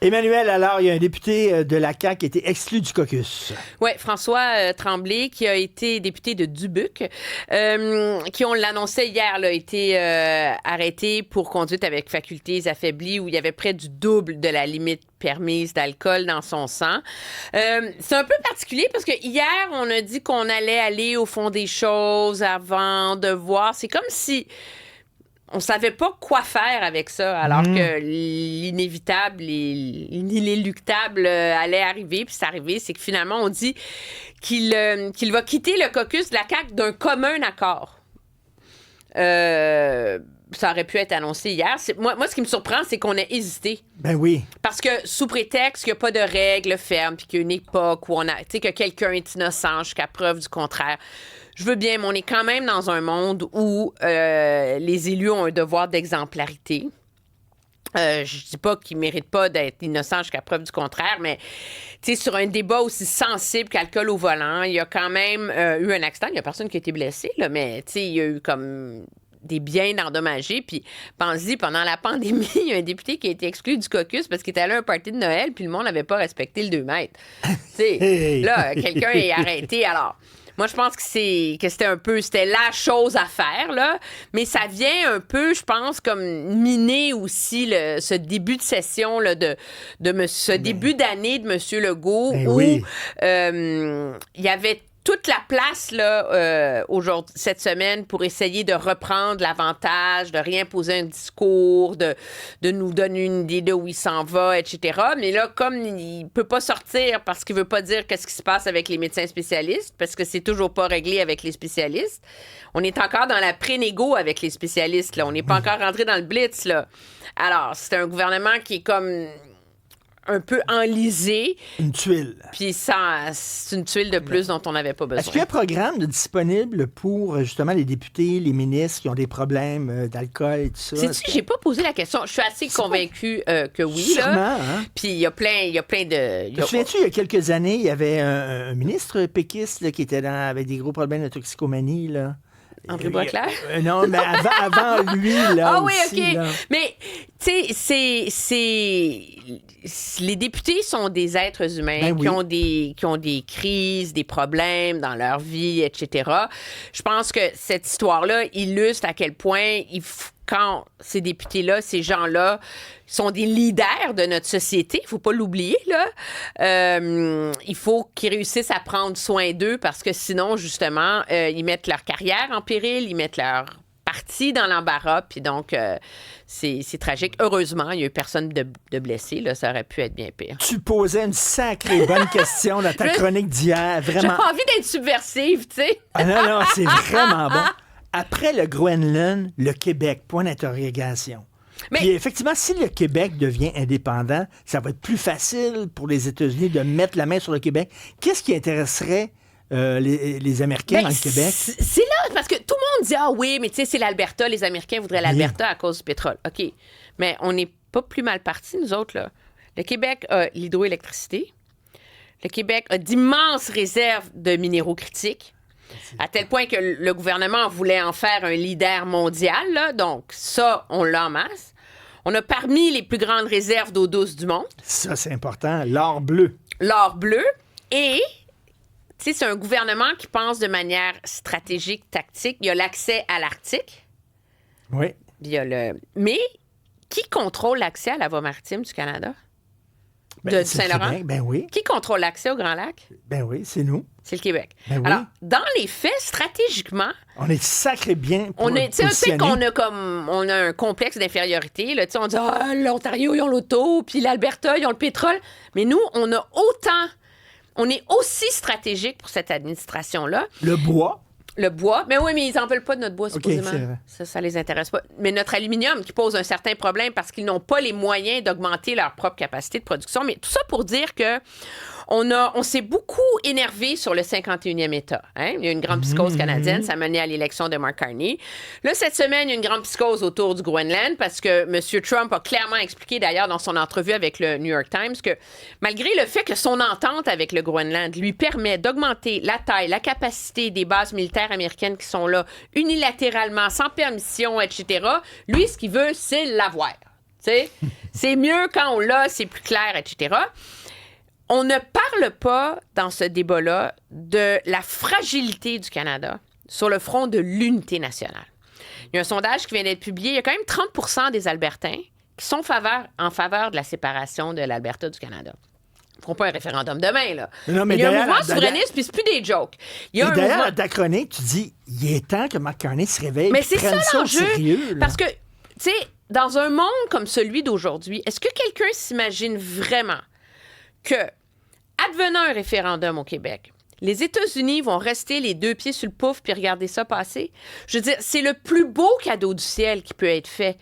Emmanuel, alors, il y a un député de la CAQ qui a été exclu du caucus. Oui, François Tremblay, qui a été député de Dubuque, qui, on l'annonçait hier, a été arrêté pour conduite avec facultés affaiblies, où il y avait près du double de la limite permise d'alcool dans son sang. C'est un peu particulier parce que hier, on a dit qu'on allait aller au fond des choses avant de voir. C'est comme si on savait pas quoi faire avec ça, alors que l'inévitable et l'inéluctable allait arriver. Puis c'est arrivé, c'est que finalement, on dit qu'il va quitter le caucus de la CAQ d'un commun accord. Ça aurait pu être annoncé hier. Moi, ce qui me surprend, c'est qu'on ait hésité. Ben oui. Parce que sous prétexte qu'il n'y a pas de règles fermes, puis qu'il y a une époque où que quelqu'un est innocent jusqu'à preuve du contraire. Je veux bien, mais on est quand même dans un monde où les élus ont un devoir d'exemplarité. Je dis pas qu'ils méritent pas d'être innocents jusqu'à preuve du contraire, mais sur un débat aussi sensible qu'alcool au volant, il y a quand même eu un accident. Il n'y a personne qui a été blessé, là, mais il y a eu comme des biens endommagés. Puis, pense-y, pendant la pandémie, il y a un député qui a été exclu du caucus parce qu'il était allé à un party de Noël, puis le monde n'avait pas respecté le 2 mètres. Là, quelqu'un est arrêté. Alors, moi, je pense que c'était la chose à faire, là. Mais ça vient un peu, je pense, comme miner aussi ce début de session, là, début d'année de M. Legault, où il y avait toute la place là, aujourd'hui, cette semaine pour essayer de reprendre l'avantage, de réimposer un discours, de nous donner une idée de où il s'en va, etc. Mais là, comme il peut pas sortir parce qu'il veut pas dire qu'est-ce qui se passe avec les médecins spécialistes, parce que c'est toujours pas réglé avec les spécialistes, on est encore dans la pré-négo avec les spécialistes. Là. On n'est pas encore rentré dans le blitz. Là. Alors, c'est un gouvernement qui est comme un peu enlisé. Une tuile. Puis c'est une tuile de plus dont on n'avait pas besoin. Est-ce qu'il y a un programme disponible pour, justement, les députés, les ministres qui ont des problèmes d'alcool et tout ça? Sais-tu, j'ai pas posé la question. Je suis assez convaincue que oui. Sûrement, là. Hein? Puis il y a plein de... Te souviens-tu, il y a quelques années, il y avait un ministre péquiste là, qui était avec des gros problèmes de toxicomanie, là. André Boisclair? Non, mais avant lui, là. Ah oui, aussi, OK. là. Mais, tu sais, les députés sont des êtres humains qui ont des crises, des problèmes dans leur vie, etc. Je pense que cette histoire-là illustre à quel point quand ces députés-là, ces gens-là, sont des leaders de notre société, il ne faut pas l'oublier, là. Il faut qu'ils réussissent à prendre soin d'eux parce que sinon, justement, ils mettent leur carrière en péril, ils mettent leur parti dans l'embarras, puis donc, c'est tragique. Heureusement, il n'y a eu personne de blessé, là, ça aurait pu être bien pire. Tu posais une sacrée bonne question dans ta chronique d'hier, vraiment. J'ai pas envie d'être subversive, tu sais. Ah non, c'est vraiment bon. Après le Groenland, le Québec, point d'interrogation. Mais... Puis effectivement, si le Québec devient indépendant, ça va être plus facile pour les États-Unis de mettre la main sur le Québec. Qu'est-ce qui intéresserait les Américains dans le Québec? C'est là, parce que tout le monde dit « Ah oui, mais tu sais, c'est l'Alberta, les Américains voudraient l'Alberta à cause du pétrole. » OK, mais on n'est pas plus mal partis, nous autres, là. Le Québec a l'hydroélectricité. Le Québec a d'immenses réserves de minéraux critiques. À tel point que le gouvernement voulait en faire un leader mondial. Là. Donc, ça, on l'a en masse. On a parmi les plus grandes réserves d'eau douce du monde. Ça, c'est important. L'or bleu. L'or bleu. Et, tu sais, c'est un gouvernement qui pense de manière stratégique, tactique. Il y a l'accès à l'Arctique. Oui. Mais qui contrôle l'accès à la voie maritime du Canada? Ben, de Saint-Laurent? Ben oui. Qui contrôle l'accès au Grand Lac? Ben oui, c'est nous. C'est le Québec. Ben oui. Alors, dans les faits, stratégiquement... On est sacré bien on sait qu'on a on a un complexe d'infériorité. Là, on dit « l'Ontario, ils ont l'auto, puis l'Alberta, ils ont le pétrole. » Mais nous, on est aussi stratégique pour cette administration-là. Le bois. Le bois. Mais oui, mais ils n'en veulent pas de notre bois, supposément. Okay, c'est vrai. Ça les intéresse pas. Mais notre aluminium qui pose un certain problème parce qu'ils n'ont pas les moyens d'augmenter leur propre capacité de production. Mais tout ça pour dire que on s'est beaucoup énervé sur le 51e État. Hein? Il y a une grande psychose canadienne. Ça a mené à l'élection de Mark Carney. Là, cette semaine, il y a une grande psychose autour du Groenland parce que M. Trump a clairement expliqué, d'ailleurs, dans son entrevue avec le New York Times, que malgré le fait que son entente avec le Groenland lui permet d'augmenter la taille, la capacité des bases militaires américaines qui sont là unilatéralement, sans permission, etc., lui, ce qu'il veut, c'est l'avoir. sais. C'est mieux quand on l'a, c'est plus clair, etc. On ne parle pas, dans ce débat-là, de la fragilité du Canada sur le front de l'unité nationale. Il y a un sondage qui vient d'être publié. Il y a quand même 30 des Albertains qui sont en faveur de la séparation de l'Alberta du Canada. Ils ne feront pas un référendum demain, là. Non, mais il y a un mouvement souverainiste, puis c'est plus des jokes. D'ailleurs, dans ta chronique, tu dis, il est temps que Mark Carney se réveille et prenne ça au sérieux. Parce que, tu sais, dans un monde comme celui d'aujourd'hui, est-ce que quelqu'un s'imagine vraiment que, advenant un référendum au Québec, les États-Unis vont rester les deux pieds sur le pouf puis regarder ça passer? Je veux dire, c'est le plus beau cadeau du ciel qui peut être fait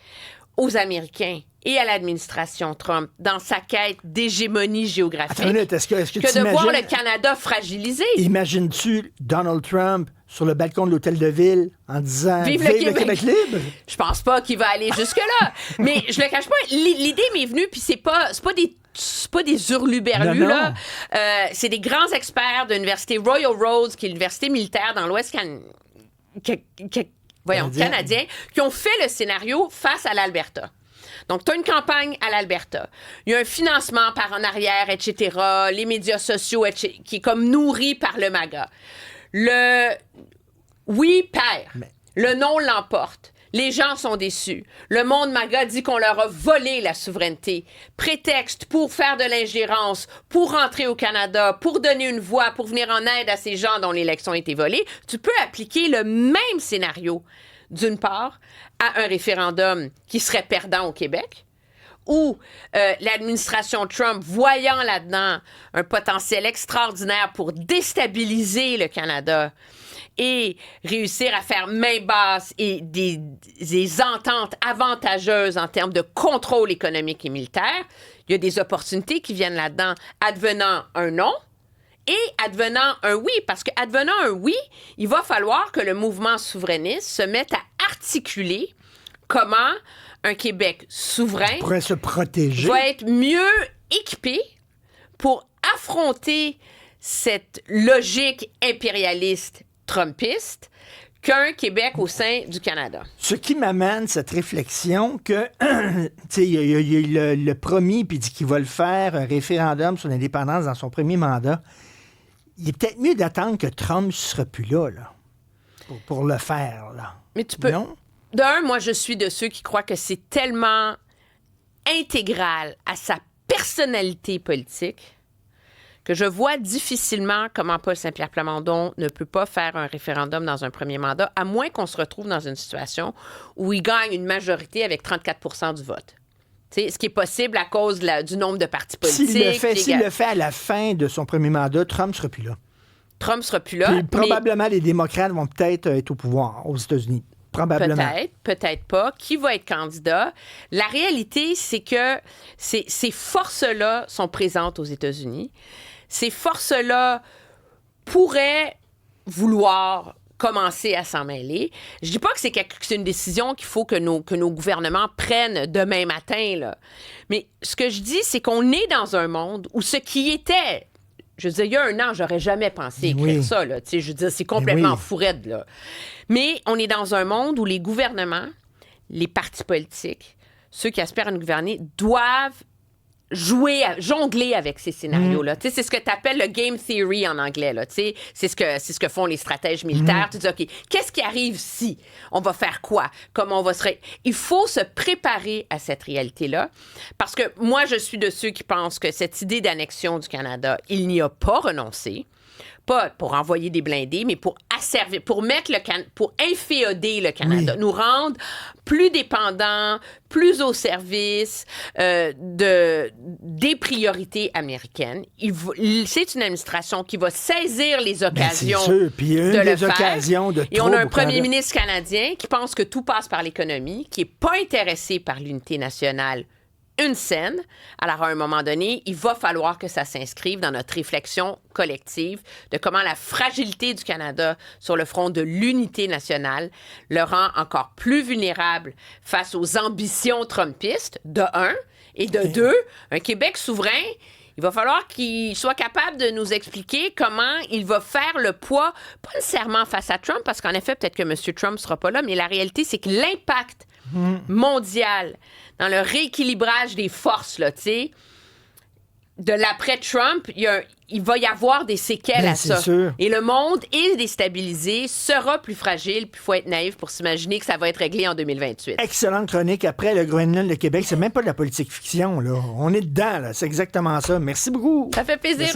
aux Américains et à l'administration Trump dans sa quête d'hégémonie géographique. Attends une minute, est-ce que de voir le Canada fragilisé. Imagines-tu Donald Trump sur le balcon de l'Hôtel de Ville en disant « Vive le Québec libre ». Je pense pas qu'il va aller jusque-là. Mais je le cache pas, l'idée m'est venue, puis c'est pas des hurluberlus, là. C'est des grands experts de l'Université Royal Roads, qui est l'université militaire dans l'Ouest canadien, qui ont fait le scénario face à l'Alberta. Donc, tu as une campagne à l'Alberta. Il y a un financement par en arrière, etc., les médias sociaux, etc., qui est comme nourri par le MAGA. Le oui perd. Le non l'emporte. Les gens sont déçus. Le monde MAGA dit qu'on leur a volé la souveraineté. Prétexte pour faire de l'ingérence, pour rentrer au Canada, pour donner une voix, pour venir en aide à ces gens dont l'élection a été volée. Tu peux appliquer le même scénario, d'une part, à un référendum qui serait perdant au Québec, où l'administration Trump, voyant là-dedans un potentiel extraordinaire pour déstabiliser le Canada et réussir à faire main basse et des ententes avantageuses en termes de contrôle économique et militaire, il y a des opportunités qui viennent là-dedans, advenant un non et advenant un oui. Parce qu'advenant un oui, il va falloir que le mouvement souverainiste se mette à articuler comment un Québec souverain pourrait se protéger, va être mieux équipé pour affronter cette logique impérialiste trumpiste qu'un Québec au sein du Canada. Ce qui m'amène cette réflexion que, tu sais, il a le promis puis dit qu'il va le faire, un référendum sur l'indépendance dans son premier mandat. Il est peut-être mieux d'attendre que Trump ne sera plus là, pour le faire, là. Mais tu peux... Non? D'un, moi, je suis de ceux qui croient que c'est tellement intégral à sa personnalité politique que je vois difficilement comment Paul Saint-Pierre Plamondon ne peut pas faire un référendum dans un premier mandat, à moins qu'on se retrouve dans une situation où il gagne une majorité avec 34 du vote. T'sais, ce qui est possible à cause du nombre de partis politiques. S'il le fait à la fin de son premier mandat, Trump ne sera plus là. Trump ne sera plus là. Puis, probablement, les démocrates vont peut-être être au pouvoir aux États-Unis. Probablement. Peut-être pas. Qui va être candidat? La réalité, c'est que ces forces-là sont présentes aux États-Unis. Ces forces-là pourraient vouloir commencer à s'en mêler. Je dis pas que c'est une décision qu'il faut que nos gouvernements prennent demain matin, là. Mais ce que je dis, c'est qu'on est dans un monde où ce qui était... Je veux dire, il y a un an, j'aurais jamais pensé écrire ça, là. Tu sais, je veux dire, c'est complètement fourette, là. Mais on est dans un monde où les gouvernements, les partis politiques, ceux qui aspirent à nous gouverner, doivent jongler avec ces scénarios-là. Tu sais, c'est ce que tu appelles le game theory en anglais, là. Tu sais, c'est ce que font les stratèges militaires. Tu dis, OK, qu'est-ce qui arrive si? On va faire quoi? Comment on va se... Il faut se préparer à cette réalité-là. Parce que moi, je suis de ceux qui pensent que cette idée d'annexion du Canada, il n'y a pas renoncé. Pas pour envoyer des blindés, mais pour asservir, pour inféoder le Canada, nous rendre plus dépendants, plus au service des priorités américaines. C'est une administration qui va saisir les occasions Puis une de des le occasions faire. De Et on a un premier ministre canadien qui pense que tout passe par l'économie, qui n'est pas intéressé par l'unité nationale une scène. Alors, à un moment donné, il va falloir que ça s'inscrive dans notre réflexion collective de comment la fragilité du Canada sur le front de l'unité nationale le rend encore plus vulnérable face aux ambitions trumpistes, de un, et de deux, un Québec souverain. Il va falloir qu'il soit capable de nous expliquer comment il va faire le poids, pas nécessairement face à Trump, parce qu'en effet, peut-être que M. Trump ne sera pas là, mais la réalité, c'est que l'impact mondial, dans le rééquilibrage des forces, là, tu sais, de l'après-Trump, il va y avoir des séquelles à ça. Sûr. Et le monde est déstabilisé, sera plus fragile, puis il faut être naïf pour s'imaginer que ça va être réglé en 2028. Excellente chronique. Après le Groenland, le Québec, c'est même pas de la politique fiction, là. On est dedans, là. C'est exactement ça. Merci beaucoup. Ça fait plaisir. Merci.